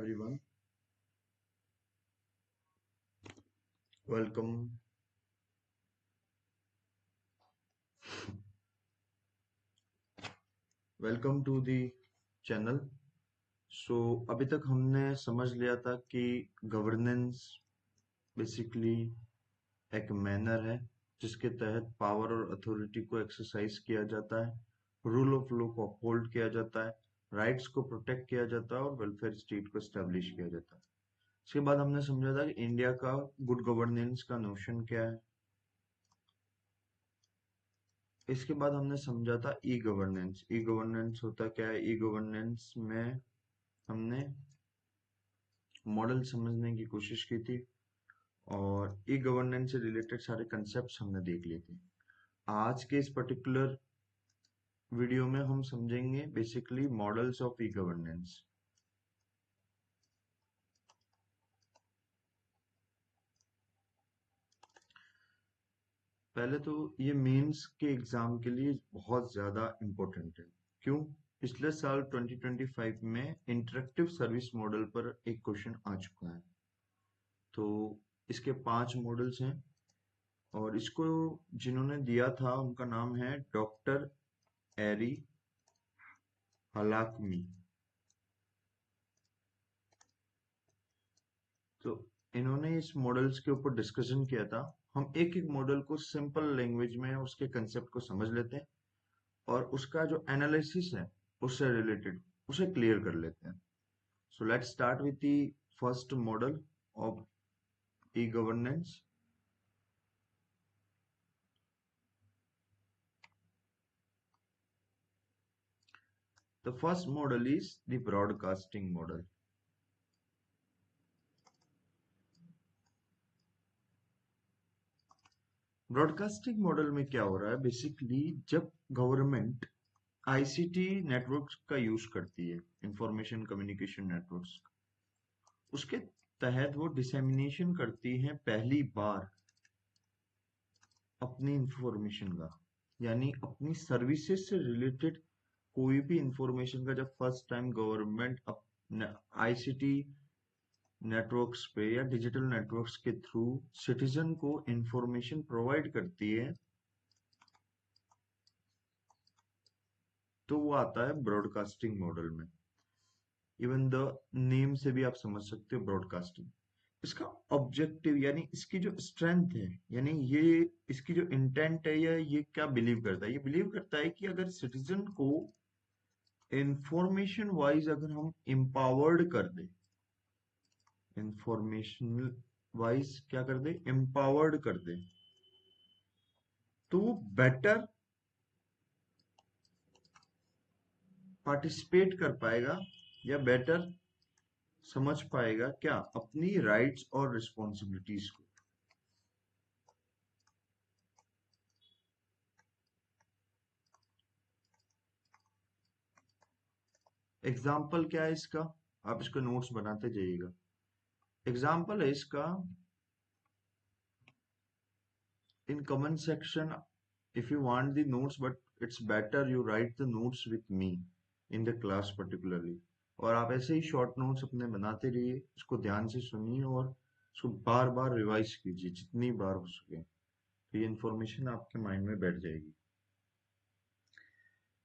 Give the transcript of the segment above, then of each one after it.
everyone. Welcome. Welcome to the channel. सो अभी तक हमने समझ लिया था कि गवर्नेंस बेसिकली एक मैनर है जिसके तहत पावर और अथॉरिटी को एक्सरसाइज किया जाता है, रूल ऑफ लॉ को अपहोल्ड किया जाता है, राइट्स को प्रोटेक्ट किया जाता है और वेलफेयर स्टेट को एस्टेब्लिश किया जाता है। इसके बाद हमने समझा था कि इंडिया का गुड गवर्नेंस का नोशन क्या है। इसके बाद हमने समझा था ई गवर्नेंस। ई गवर्नेंस होता क्या है? ई गवर्नेंस में हमने मॉडल समझने की कोशिश की थी और ई गवर्नेंस से रिलेटेड सारे कंसेप्ट्स हमने देख लिए थे। आज के इस पर्टिकुलर वीडियो में हम समझेंगे basically models of e governance. पहले तो ये मेंस के एग्जाम के लिए बहुत ज्यादा इम्पोर्टेंट है। क्यों? पिछले साल 2025 में इंटरेक्टिव सर्विस मॉडल पर एक क्वेश्चन आ चुका है। तो इसके 5 मॉडल्स हैं और इसको जिन्होंने दिया था उनका नाम है डॉक्टर एरी हलाकमी। तो इन्होंने इस मॉडल्स के ऊपर डिस्कशन किया था। हम एक एक मॉडल को सिंपल लैंग्वेज में उसके कंसेप्ट को समझ लेते हैं और उसका जो एनालिसिस है उससे रिलेटेड उसे क्लियर कर लेते हैं। So let's start with the first model of e governance. The first model is the broadcasting model. Broadcasting model में क्या हो रहा है? बेसिकली जब गवर्नमेंट आईसीटी नेटवर्क्स का यूज करती है, इंफॉर्मेशन कम्युनिकेशन नेटवर्क्स, उसके तहत वो डिसेमिनेशन करती है पहली बार अपनी इंफॉर्मेशन का, यानी अपनी सर्विसेज से रिलेटेड कोई भी इंफॉर्मेशन का जब first time government ICT networks पे या डिजिटल नेटवर्क्स के थ्रू सिटीजन को इंफॉर्मेशन प्रोवाइड करती है, तो वो आता है ब्रॉडकास्टिंग मॉडल में। इवन द नेम से भी आप समझ सकते हो ब्रॉडकास्टिंग। इसका ऑब्जेक्टिव यानी इसकी जो स्ट्रेंथ है, यानी ये इसकी जो इंटेंट है, या ये क्या बिलीव करता है? ये बिलीव करता है कि अगर सिटीजन को इंफॉर्मेशन वाइज अगर हम एम्पावर्ड कर दे, इंफॉर्मेशनल वाइज क्या कर दे, एम्पावर्ड कर दे, तो वो बेटर पार्टिसिपेट कर पाएगा या बेटर समझ पाएगा क्या, अपनी राइट्स और रिस्पॉन्सिबिलिटीज को। एग्जाम्पल क्या है इसका? आप इसको नोट्स बनाते जाइएगा। एग्जाम्पल है इसका, in comment section if you want the notes, but it's better you write the notes with me in the class particularly। और आप ऐसे ही शॉर्ट नोट्स अपने बनाते रहिए, इसको ध्यान से सुनिए और इसको बार बार रिवाइज कीजिए जितनी बार हो सके, तो ये इंफॉर्मेशन आपके माइंड में बैठ जाएगी।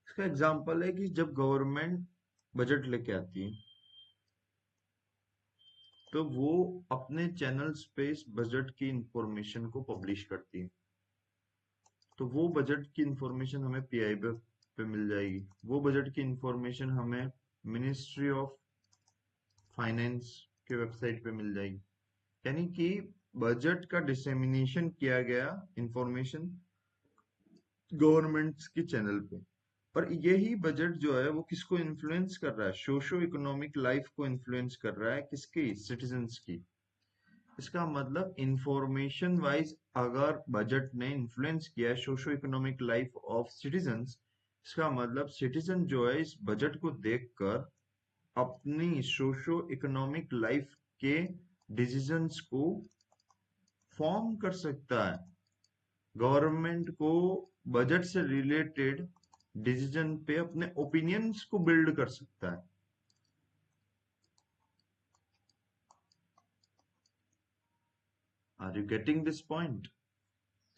इसका एग्जाम्पल है कि जब गवर्नमेंट बजट लेके आती है तो वो अपने चैनल्स पे इस बजट की इंफॉर्मेशन को पब्लिश करती है। तो वो बजट की इंफॉर्मेशन हमें पीआई पे मिल जाएगी, वो बजट की इंफॉर्मेशन हमें मिनिस्ट्री ऑफ फाइनेंस के वेबसाइट पे मिल जाएगी। यानी कि बजट का डिसेमिनेशन किया गया इंफॉर्मेशन गवर्नमेंट्स के चैनल पे। पर यही बजट जो है वो किसको इन्फ्लुएंस कर रहा है? सोशो इकोनॉमिक लाइफ को इन्फ्लुएंस कर रहा है, किसकी? सिटीजन्स की। इसका मतलब इंफॉर्मेशन वाइज अगर बजट ने इन्फ्लुएंस किया है socio economic life of citizens, इसका मतलब सिटीजन जो है इस बजट को देखकर अपनी सोशो इकोनॉमिक लाइफ के डिसीजंस को फॉर्म कर सकता है। गवर्नमेंट को बजट से रिलेटेड डिसीजन पे अपने ओपिनियंस को बिल्ड कर सकता है। Are you getting this point?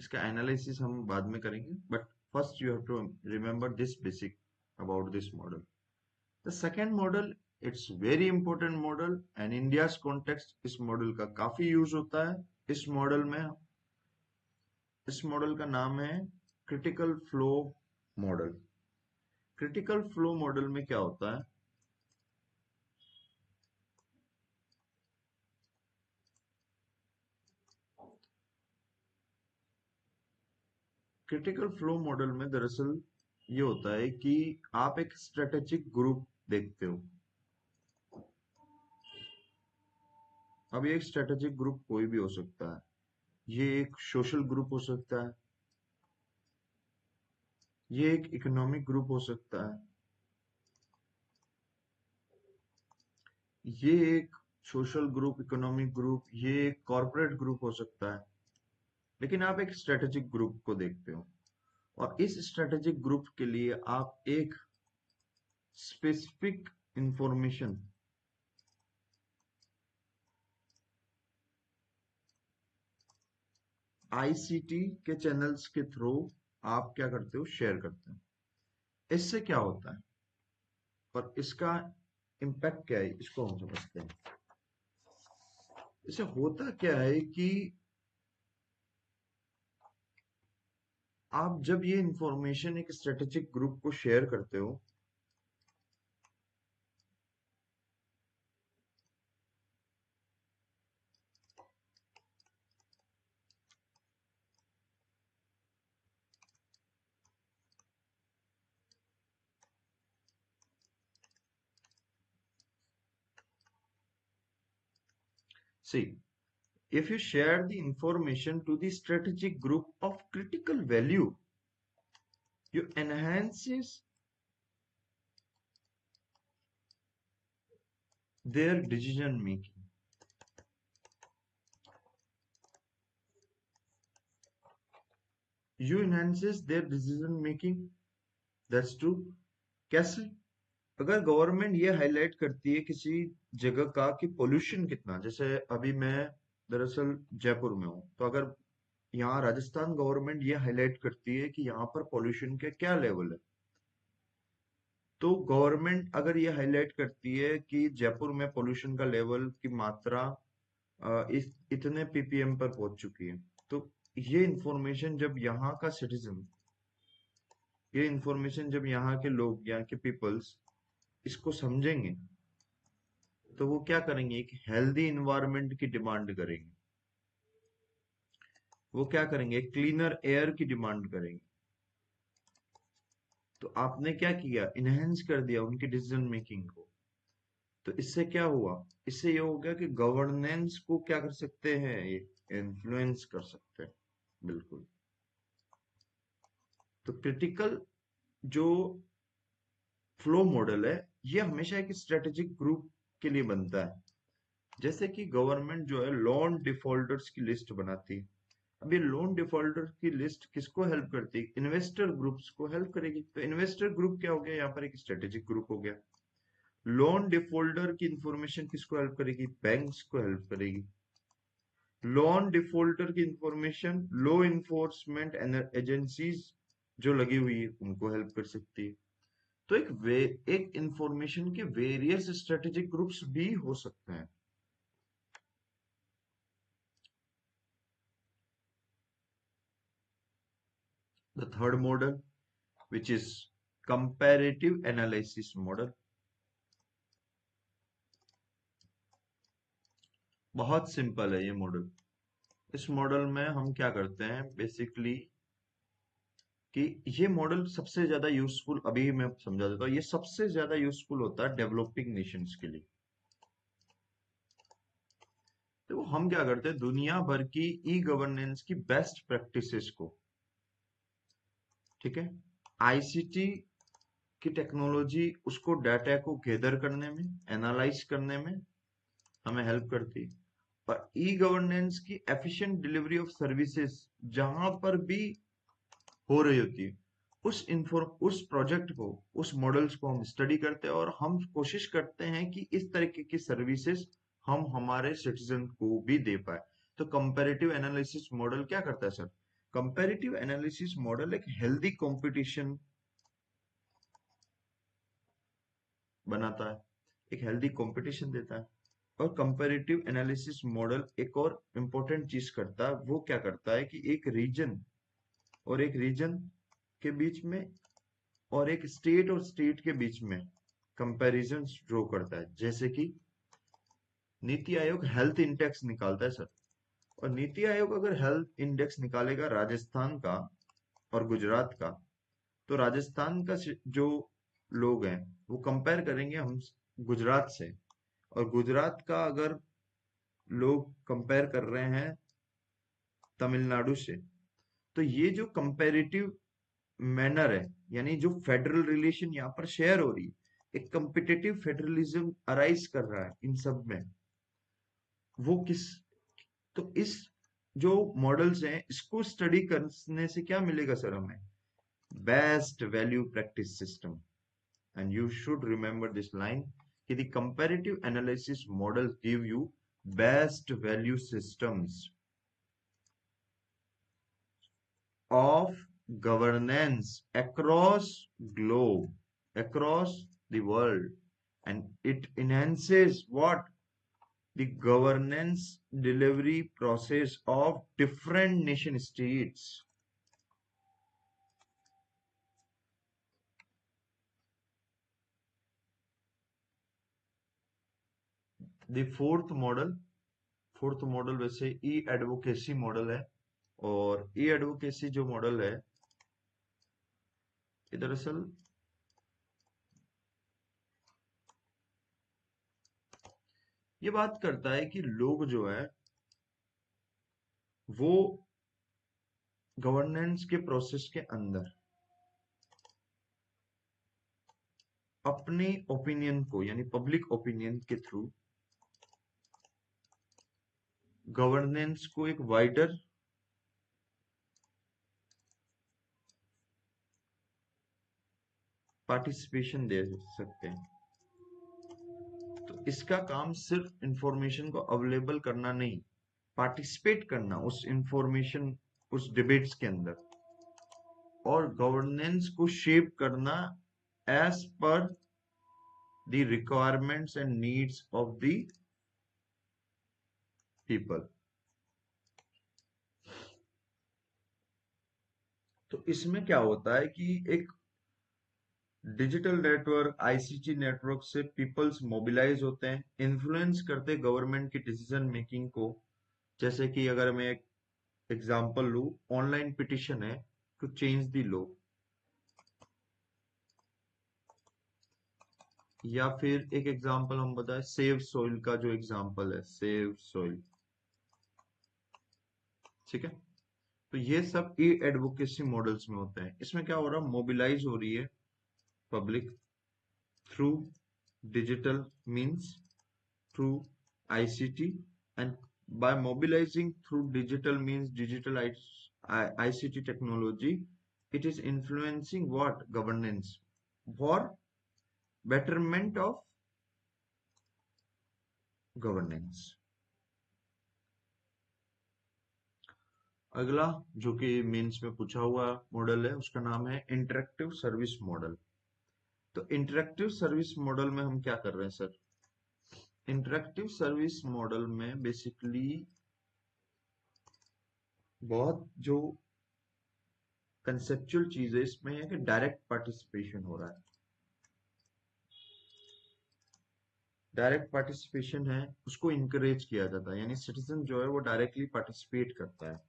इसका एनालिसिस हम बाद में करेंगे, but first you have to remember this basic about this model. The second model, it's very important model and India's context इस मॉडल का काफी यूज होता है. इस मॉडल का नाम है critical flow model. Critical flow model में क्या होता है? क्रिटिकल फ्लो मॉडल में दरअसल ये होता है कि आप एक स्ट्रेटेजिक ग्रुप देखते हो. अब ये एक स्ट्रेटेजिक ग्रुप कोई भी हो सकता है. ये एक सोशल ग्रुप हो सकता है, ये एक इकोनॉमिक ग्रुप हो सकता है, ये एक सोशल ग्रुप, इकोनॉमिक ग्रुप, ये एक कॉर्पोरेट ग्रुप हो सकता है. लेकिन आप एक स्ट्रेटेजिक ग्रुप को देखते हो और इस स्ट्रेटेजिक ग्रुप के लिए आप एक स्पेसिफिक इंफॉर्मेशन आईसीटी के चैनल्स के थ्रू आप क्या करते हो, शेयर करते हो. इससे क्या होता है और इसका इम्पैक्ट क्या है, इसको हम समझते हैं. इससे होता क्या है कि आप जब ये इंफॉर्मेशन एक स्ट्रेटेजिक ग्रुप को शेयर करते हो, see, if you share the information to the strategic group of critical value, you enhances their decision making. You enhances their decision making. That's true. कैसे? अगर गवर्नमेंट ये हाईलाइट करती है किसी जगह का कि पोल्यूशन कितना, जैसे अभी मैं दरअसल जयपुर में हूँ, तो अगर यहाँ राजस्थान गवर्नमेंट ये हाईलाइट करती है कि यहाँ पर पोल्यूशन के क्या लेवल है, तो गवर्नमेंट अगर ये हाईलाइट करती है कि जयपुर में पोल्यूशन का लेवल की मात्रा इस इतने पीपीएम पर पहुंच चुकी है, तो ये इंफॉर्मेशन जब यहाँ का सिटीजन, ये इंफॉर्मेशन जब यहाँ के लोग, यहाँ के पीपल्स इसको समझेंगे, तो वो क्या करेंगे, एक हेल्दी इन्वायरमेंट की डिमांड करेंगे. वो क्या करेंगे, क्लीनर एयर की डिमांड करेंगे. तो आपने क्या किया, इनहेंस कर दिया उनकी डिसीजन मेकिंग को. तो इससे क्या हुआ, इससे ये हो गया कि गवर्नेंस को क्या कर सकते हैं, ये इन्फ्लुएंस कर सकते हैं. बिल्कुल. तो क्रिटिकल जो फ्लो मॉडल है, ये हमेशा एक स्ट्रेटेजिक ग्रुप के लिए बनता है. जैसे कि गवर्नमेंट जो है लोन डिफॉल्टर्स की लिस्ट बनाती है. अब ये लोन डिफॉल्टर की लिस्ट किसको हेल्प करती है, इन्वेस्टर ग्रुप्स को हेल्प करेगी. तो इन्वेस्टर ग्रुप क्या हो गया, यहाँ पर एक स्ट्रेटेजिक ग्रुप हो गया. लोन डिफॉल्टर की इंफॉर्मेशन किसको हेल्प करेगी, बैंक्स को हेल्प करेगी. लोन डिफॉल्टर की इंफॉर्मेशन लो इन्फोर्समेंट एजेंसीज जो लगी हुई है उनको हेल्प कर सकती है. तो एक इंफॉर्मेशन के वेरियस स्ट्रेटेजिक ग्रुप्स भी हो सकते हैं. The third model, which is comparative analysis model. बहुत सिंपल है ये मॉडल. इस मॉडल में हम क्या करते हैं बेसिकली कि ये मॉडल सबसे ज्यादा यूजफुल, अभी मैं समझा देता हूँ, ये सबसे ज्यादा यूजफुल होता है डेवलपिंग नेशंस के लिए. तो हम क्या करते हैं, दुनिया भर की ई गवर्नेंस की बेस्ट प्रैक्टिसेस को, ठीक है, आईसीटी की टेक्नोलॉजी उसको डाटा को गैदर करने में, एनालाइज करने में हमें हेल्प करती है. और ई गवर्नेंस की एफिशिएंट डिलीवरी ऑफ सर्विसेज जहां पर भी हो रही होती है, उस प्रोजेक्ट को, उस मॉडल्स को हम स्टडी करते हैं और हम कोशिश करते हैं कि इस तरीके की सर्विसेज हम हमारे सिटीजन को भी दे पाए. तो कंपैरेटिव एनालिसिस मॉडल क्या करता है सर? कंपैरेटिव एनालिसिस मॉडल एक हेल्दी कंपटीशन बनाता है, एक हेल्दी कंपटीशन देता है। और कंपैरेटिव एनालिसिस मॉडल एक और इम्पोर्टेंट चीज करता है, वो क्या करता है कि एक रीजन के बीच में और एक स्टेट और स्टेट के बीच में कंपैरिजन ड्रॉ करता है। जैसे कि नीति आयोग हेल्थ इंडेक्स निकालता है सर, और नीति आयोग अगर हेल्थ इंडेक्स निकालेगा राजस्थान का और गुजरात का, तो राजस्थान का जो लोग हैं वो कंपेयर करेंगे हम गुजरात से, और गुजरात का अगर लोग कंपेयर कर रहे हैं तमिलनाडु से, तो ये जो कंपैरेटिव मैनर है, यानी जो फेडरल रिलेशन यहाँ पर शेयर हो रही है, एक कम्पिटिटिव फेडरलिज्म अराइज कर रहा है इन सब में। वो किस तो इस जो मॉडल्स हैं इसको स्टडी करने से क्या मिलेगा सर हमें? Best value practice system. And you should remember this line कि the comparative analysis model give you best value systems of governance across the world, and it enhances what? The governance delivery process of different nation states. The fourth model वैसे ई advocacy model है, और ई advocacy जो model है ये दरअसल ये बात करता है कि लोग जो है वो गवर्नेंस के प्रोसेस के अंदर अपने ओपिनियन को, यानी पब्लिक ओपिनियन के थ्रू गवर्नेंस को एक वाइडर पार्टिसिपेशन दे सकते हैं। तो इसका काम सिर्फ इंफॉर्मेशन को अवेलेबल करना नहीं, पार्टिसिपेट करना उस इंफॉर्मेशन, उस डिबेट्स के अंदर, और गवर्नेंस को शेप करना एज पर the requirements and needs of the people. तो इसमें क्या होता है कि एक डिजिटल नेटवर्क, आईसीटी नेटवर्क से पीपल्स मोबिलाइज होते हैं, इन्फ्लुएंस करते गवर्नमेंट की डिसीजन मेकिंग को। जैसे कि अगर मैं एक एग्जांपल लूं, ऑनलाइन पिटिशन है टू चेंज द लॉ, या फिर एक एग्जांपल हम बताएं सेव सोइल का, जो एग्जांपल है सेव सोइल, ठीक है। तो ये सब ई एडवोकेसी मॉडल्स में होते हैं। इसमें क्या हो रहा है, मोबिलाइज हो रही है public through digital means, through ICT, and by mobilizing through digital means, digital ICT technology, it is influencing what? Governance for betterment of governance। अगला जो कि मेंस में पूछा हुआ मॉडल है उसका नाम है इंटरेक्टिव सर्विस मॉडल। तो इंटरेक्टिव सर्विस मॉडल में हम क्या कर रहे हैं सर? इंटरेक्टिव सर्विस मॉडल में बेसिकली बहुत जो कंसेप्चुअल चीज है इसमें है कि डायरेक्ट पार्टिसिपेशन हो रहा है। डायरेक्ट पार्टिसिपेशन है उसको इंकरेज किया जाता है, यानी सिटीजन जो है वो डायरेक्टली पार्टिसिपेट करता है,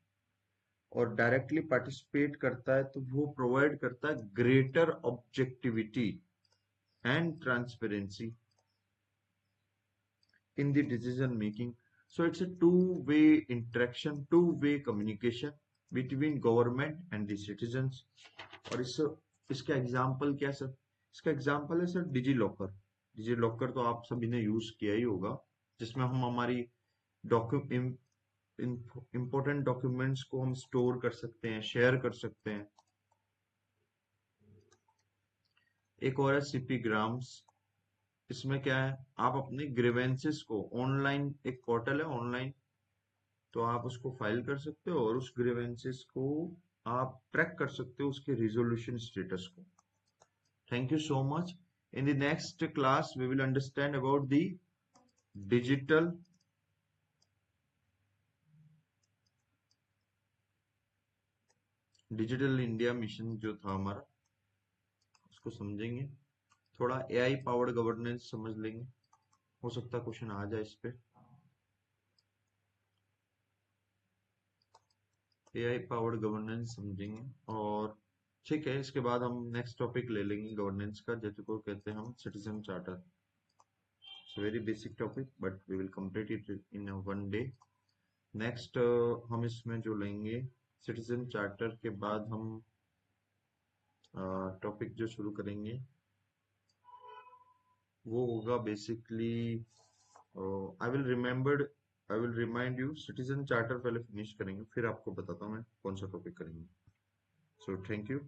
और डायरेक्टली पार्टिसिपेट करता है तो वो प्रोवाइड करता है greater objectivity and transparency in the decision making. So it's a two-way interaction, two-way communication between government and the citizens। और इसका एग्जाम्पल क्या सर? इसका एग्जाम्पल है sir digi locker. Digi locker तो आप सभी ने यूज किया ही होगा, जिसमें हम हमारी इंपॉर्टेंट डॉक्यूमेंट्स को हम स्टोर कर सकते हैं, शेयर कर सकते हैं। एक और है सीपी ग्राम्स। इसमें क्या है, आप अपने ग्रीवेंसेस को ऑनलाइन, एक पोर्टल है ऑनलाइन, तो आप उसको फाइल कर सकते हो और उस ग्रीवेंसेस को आप ट्रैक कर सकते हो उसके रिजोल्यूशन स्टेटस को. Thank you so much. In the next class, we will understand about the digital digital India mission जो था हमारा, उसको समझेंगे. थोड़ा एआई पावर्ड गवर्नेंस समझ लेंगे, हो सकता है क्वेश्चन आ जाए इस पे. एआई पावर्ड गवर्नेंस समझेंगे. और ठीक है, इसके बाद हम नेक्स्ट टॉपिक ले लेंगे गवर्नेंस का, जैसे को कहते हैं हम citizen charter. It's very basic topic but we will complete it in one day. Next हम इसमें जो लेंगे सिटीजन चार्टर के बाद हम टॉपिक जो शुरू करेंगे वो होगा basically, I will remind you citizen charter पहले फिनिश करेंगे, फिर आपको बताता हूँ मैं कौन सा टॉपिक करेंगे. So thank you.